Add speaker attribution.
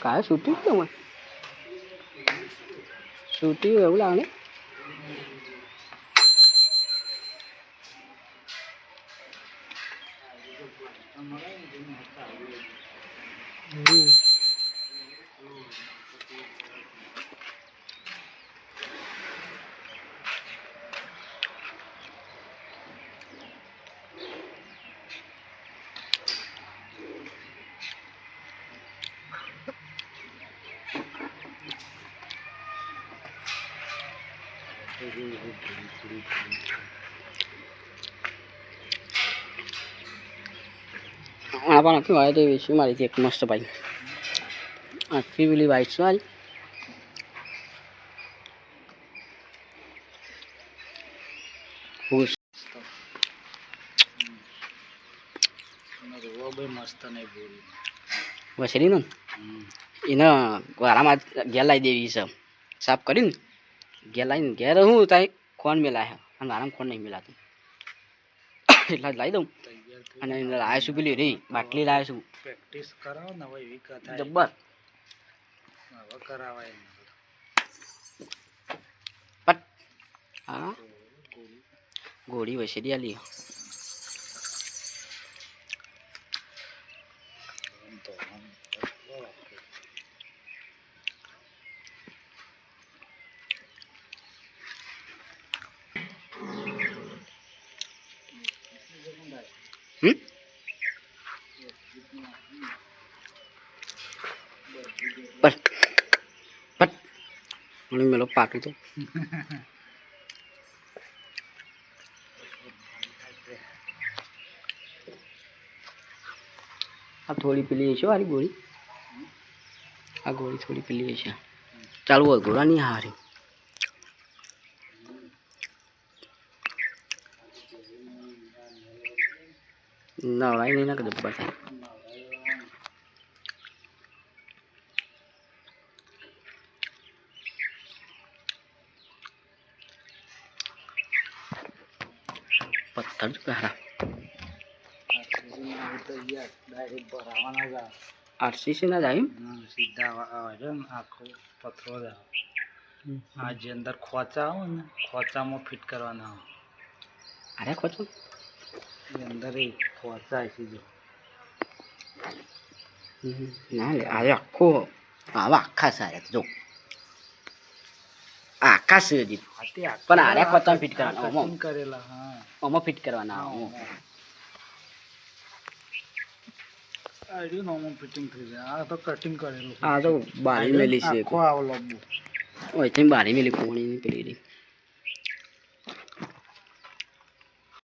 Speaker 1: કાય શૂટિંગ કેવું શૂટિંગ એવું લાગે આપણ આખી વાય તો વેચી મારી હતી એક મસ્ત ભાઈ આખી પેલી વાઈટ છે આજ વસેલી ને એને વારામાં ઘેર લાવી દેવી છે સાફ કરીને ઘેર લાવીને ઘેર હું ત્યાં ખોન મેલાય અને વારામાં ખોન નહીં મેલાતું એટલા જ લાવી દઉં અને લાવે છું પેલી રે બાટલી લાવે છું
Speaker 2: પ્રેક્ટિસ કરાવો ને હવે એવી કથા
Speaker 1: જબ્બર
Speaker 2: હવે કરાવાય
Speaker 1: પટ હા ગોળી વસેલી આલી પટ પટ મને મેલો પાટું તો આ થોડી પેલી છે વારી ગોળી આ ગોળી થોડી પેલી છે ચાલુ હોય ગોળા નહીં હારી નવડાય નહીં ના જબ્બર થાય પથ્થર જ પહેરા આરસીસી ના જાય
Speaker 2: સીધા આવે ને આખો પથરો જ આવે આ જે અંદર ખોચા આવે ને ખોચામાં ફિટ કરવાના આવે
Speaker 1: અરે ખોચો
Speaker 2: એ અંદર એ ખોચા સીધો
Speaker 1: ના લે અરે આખો આવા આખા સારા જો આખા છે હજી પણ આરે ખોચા ફિટ કરવાના
Speaker 2: કરેલા હા
Speaker 1: આમાં ફિટ કરવાના
Speaker 2: ફિટિંગ થઈ જાય આ તો કટિંગ કરેલું
Speaker 1: આ તો બારી મેલી છે
Speaker 2: આખો આવો લાંબુ
Speaker 1: ઓય તેમ બારી મેલી કોણી ની પેલી